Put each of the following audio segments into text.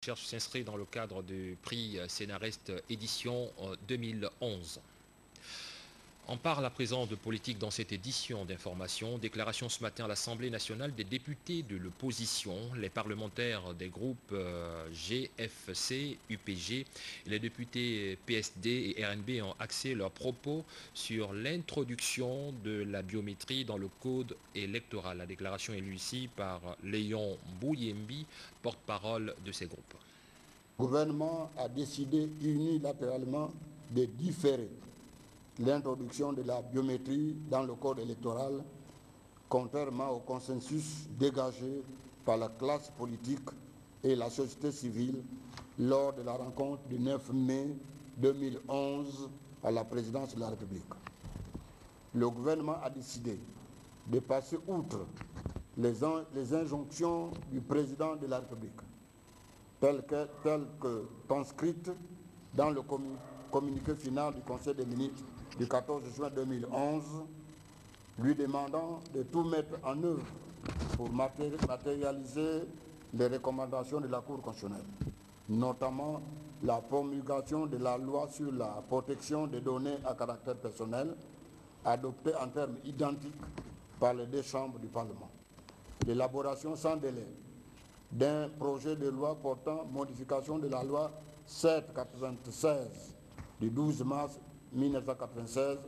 recherche s'inscrit dans le cadre du prix Scénariste édition 2011. On parle à présent de politique dans cette édition d'information. Déclaration ce matin à l'Assemblée nationale des députés de l'opposition, les parlementaires des groupes GFC, UPG et les députés PSD et RNB ont axé leurs propos sur l'introduction de la biométrie dans le code électoral. La déclaration est lue ici par Léon Bouyembi, porte-parole de ces groupes. Le gouvernement a décidé unilatéralement de différer l'introduction de la biométrie dans le code électoral, contrairement au consensus dégagé par la classe politique et la société civile lors de la rencontre du 9 mai 2011 à la présidence de la République. Le gouvernement a décidé de passer outre les injonctions du président de la République, telles que transcrites dans le communiqué final du Conseil des ministres du 14 juin 2011, lui demandant de tout mettre en œuvre pour matérialiser les recommandations de la Cour constitutionnelle, notamment la promulgation de la loi sur la protection des données à caractère personnel, adoptée en termes identiques par les deux chambres du Parlement. L'élaboration sans délai d'un projet de loi portant modification de la loi 796 du 12 mars 1996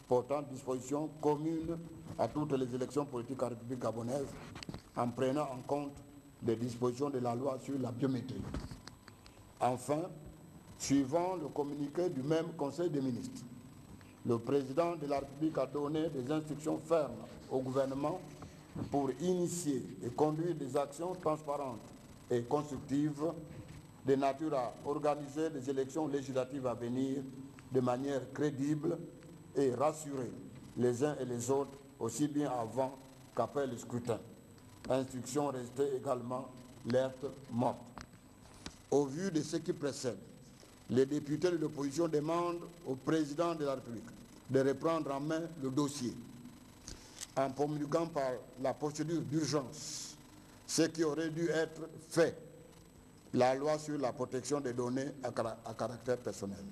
portant dispositions communes à toutes les élections politiques en République gabonaise en prenant en compte les dispositions de la loi sur la biométrie. Enfin, suivant le communiqué du même Conseil des ministres, le président de la République a donné des instructions fermes au gouvernement pour initier et conduire des actions transparentes et constructives de nature à organiser des élections législatives à venir de manière crédible et rassurer les uns et les autres aussi bien avant qu'après le scrutin. Instruction restée également lettre morte. Au vu de ce qui précède, les députés de l'opposition demandent au président de la République de reprendre en main le dossier en promulguant par la procédure d'urgence ce qui aurait dû être fait, la loi sur la protection des données à caractère personnel.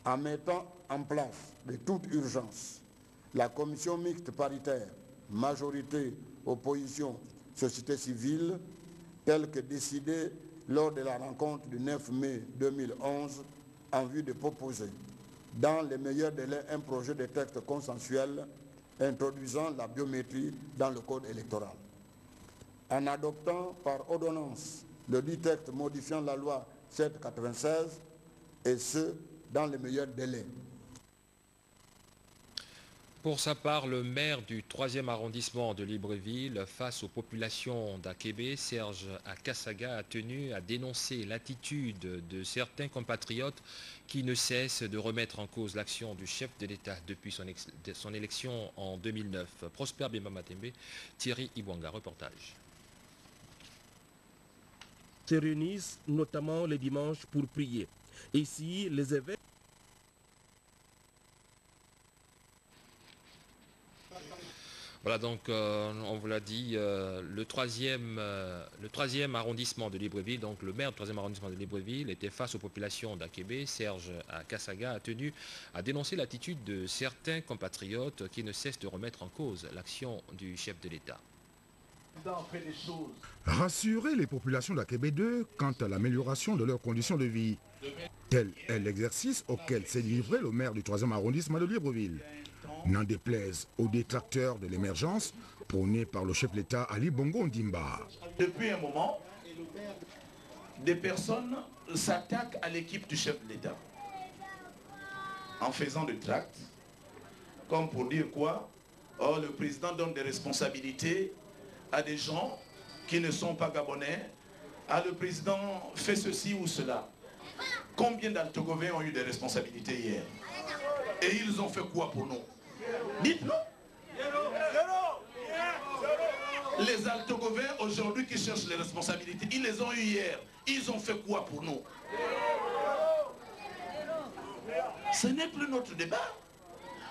En mettant en place de toute urgence la commission mixte paritaire, majorité, opposition, société civile, telle que décidée lors de la rencontre du 9 mai 2011 en vue de proposer, dans les meilleurs délais, un projet de texte consensuel introduisant la biométrie dans le code électoral. En adoptant par ordonnance le dit texte modifiant la loi 796, et ce, dans les meilleurs délais. Pour sa part, le maire du 3e arrondissement de Libreville, face aux populations d'Akébé, Serge Akasaga, a tenu à dénoncer l'attitude de certains compatriotes qui ne cessent de remettre en cause l'action du chef de l'État depuis son élection en 2009. Prosper Bemba-Matembe, Thierry Ibwanga, reportage. Se réunissent notamment les dimanches pour prier. Ici, les évêques Voilà donc, on vous l'a dit, le 3e arrondissement de Libreville, donc le maire du 3e arrondissement de Libreville était face aux populations d'Akébé. Serge Akasaga a tenu à dénoncer l'attitude de certains compatriotes qui ne cessent de remettre en cause l'action du chef de l'État. Rassurer les populations d'Akébé 2 quant à l'amélioration de leurs conditions de vie. Tel est l'exercice auquel s'est livré le maire du 3e arrondissement de Libreville. N'en déplaise aux détracteurs de l'émergence prônée par le chef de l'État Ali Bongo Ondimba. Depuis un moment, des personnes s'attaquent à l'équipe du chef de l'État en faisant des tracts, comme pour dire quoi? Oh, le président donne des responsabilités à des gens qui ne sont pas gabonais. Ah, le président fait ceci ou cela. Combien d'Altogoviens ont eu des responsabilités hier? Et ils ont fait quoi pour nous? Dites-nous. Les Altogoviens aujourd'hui qui cherchent les responsabilités, ils les ont eu hier. Ils ont fait quoi pour nous? Ce n'est plus notre débat.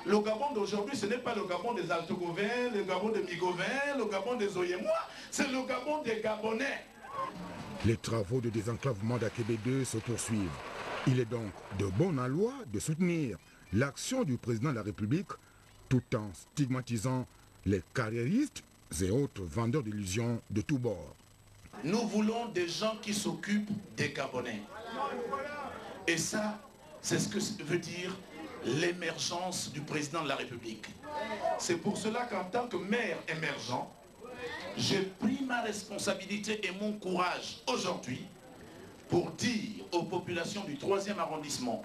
Le Gabon d'aujourd'hui, ce n'est pas le Gabon des Altogoviens, le Gabon des Migoviens, le Gabon des Oyémois, c'est le Gabon des Gabonais. Les travaux de désenclavement d'Akébé 2 se poursuivent. Il est donc de bon aloi de soutenir l'action du président de la République tout en stigmatisant les carriéristes et autres vendeurs d'illusions de tous bords. Nous voulons des gens qui s'occupent des Gabonais. Et ça, c'est ce que veut dire l'émergence du président de la République. C'est pour cela qu'en tant que maire émergent, j'ai pris ma responsabilité et mon courage aujourd'hui pour dire aux populations du 3e arrondissement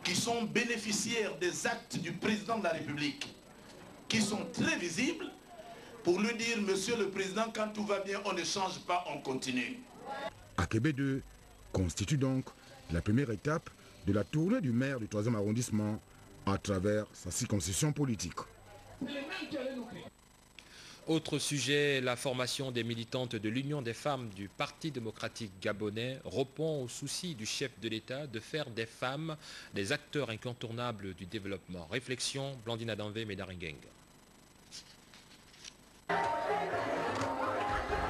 qui sont bénéficiaires des actes du président de la République, qui sont très visibles, pour lui dire, monsieur le président, quand tout va bien, on ne change pas, on continue. Akébé 2 constitue donc la première étape de la tournée du maire du 3e arrondissement à travers sa circonscription politique. Autre sujet, la formation des militantes de l'Union des femmes du Parti démocratique gabonais répond au souci du chef de l'État de faire des femmes des acteurs incontournables du développement. Réflexion, Blandine Adamvé, Médaringeng.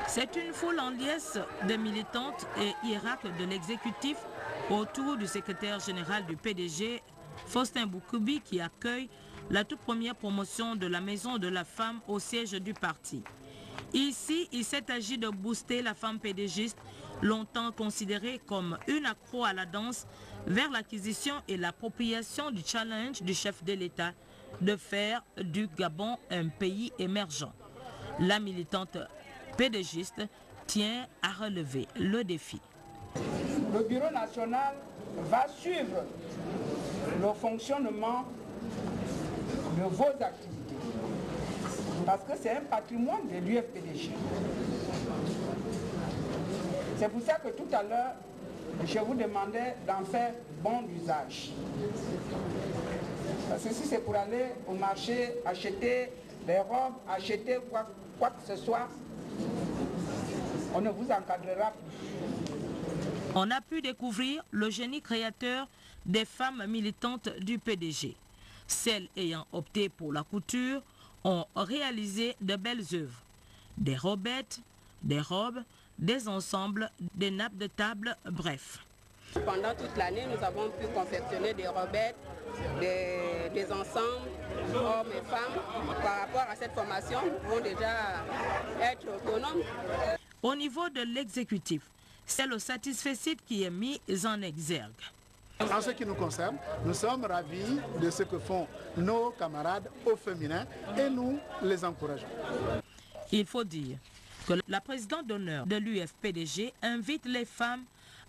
C'est une foule en liesse de militantes et hiérarques de l'exécutif autour du secrétaire général du PDG, Faustin Boukoubi, qui accueille la toute première promotion de la Maison de la Femme au siège du parti. Ici, il s'est agi de booster la femme pédégiste, longtemps considérée comme une accro à la danse, vers l'acquisition et l'appropriation du challenge du chef de l'État de faire du Gabon un pays émergent. La militante pédégiste tient à relever le défi. Le Bureau national va suivre le fonctionnement de vos activités, parce que c'est un patrimoine de l'UFPDG. C'est pour ça que tout à l'heure, je vous demandais d'en faire bon usage. Parce que si c'est pour aller au marché, acheter des robes, acheter quoi que ce soit, on ne vous encadrera plus. On a pu découvrir le génie créateur des femmes militantes du PDG. Celles ayant opté pour la couture ont réalisé de belles œuvres. Des robettes, des robes, des ensembles, des nappes de table, bref. Pendant toute l'année, nous avons pu confectionner des robettes, des ensembles, hommes et femmes. Par rapport à cette formation, nous pouvons déjà être autonomes. Au niveau de l'exécutif, c'est le satisfecit qui est mis en exergue. En ce qui nous concerne, nous sommes ravis de ce que font nos camarades au féminin et nous les encourageons. Il faut dire que la présidente d'honneur de l'UFPDG invite les femmes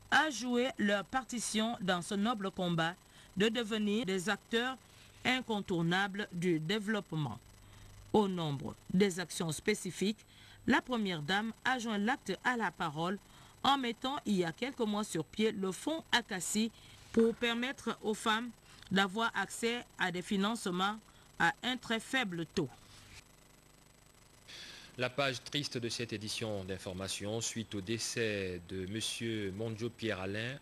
à jouer leur partition dans ce noble combat de devenir des acteurs incontournables du développement. Au nombre des actions spécifiques, la première dame a joint l'acte à la parole en mettant il y a quelques mois sur pied le fonds Akassi pour permettre aux femmes d'avoir accès à des financements à un très faible taux. La page triste de cette édition d'information, suite au décès de M. Mondjo Pierre-Alain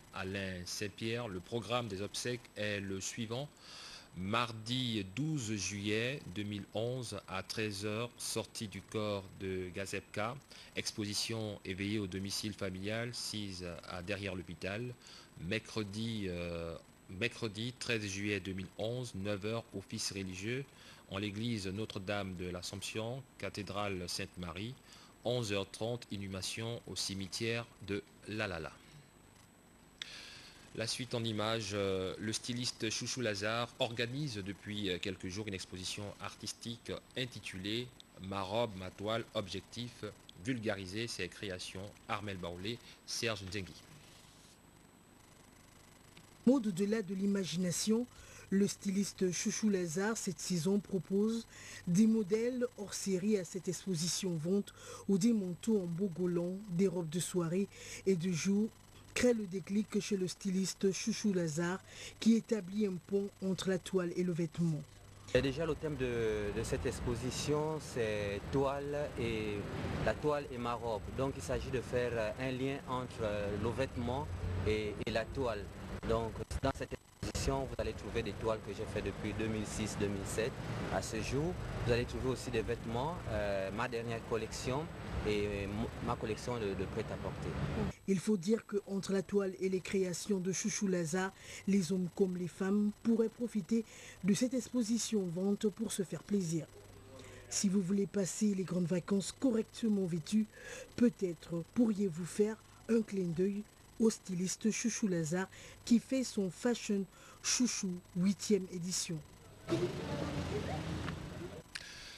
Saint-Pierre, le programme des obsèques est le suivant. Mardi 12 juillet 2011 à 13 h, sortie du corps de Gazepka, exposition éveillée au domicile familial, 6 à derrière l'hôpital. Mercredi 13 juillet 2011, 9 h, office religieux en l'église Notre-Dame de l'Assomption, cathédrale Sainte-Marie. 11h30, inhumation au cimetière de Lalala. La suite en images, le styliste Chouchou Lazare organise depuis quelques jours une exposition artistique intitulée « Ma robe, ma toile, objectif, vulgariser ses créations ». Armel Baoulé, Serge Nzengi. Au-delà de l'imagination, le styliste Chouchou Lazare, cette saison, propose des modèles hors série à cette exposition-vente où des manteaux en bogolan, des robes de soirée et de jour crée le déclic chez le styliste Chouchou Lazare qui établit un pont entre la toile et le vêtement. Et déjà le thème de cette exposition c'est toile et la toile et ma robe. Donc il s'agit de faire un lien entre le vêtement et la toile. Donc dans cette exposition exposition, vous allez trouver des toiles que j'ai fait depuis 2006-2007 à ce jour. Vous allez trouver aussi des vêtements, ma dernière collection et ma collection de prêt-à-porter. Il faut dire qu'entre la toile et les créations de Chouchou Lazare, les hommes comme les femmes pourraient profiter de cette exposition-vente pour se faire plaisir. Si vous voulez passer les grandes vacances correctement vêtues, peut-être pourriez-vous faire un clin d'œil au styliste Chouchou Lazare qui fait son Fashion Chouchou 8e édition.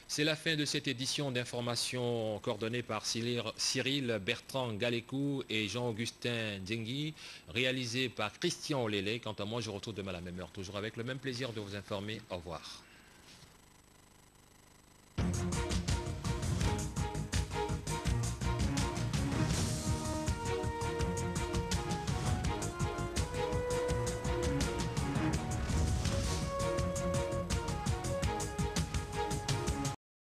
C'est la fin de cette édition d'information coordonnée par Cyril Bertrand Galécou et Jean-Augustin Djengui, réalisée par Christian Olélé. Quant à moi, je retrouve demain à la même heure, toujours avec le même plaisir de vous informer. Au revoir.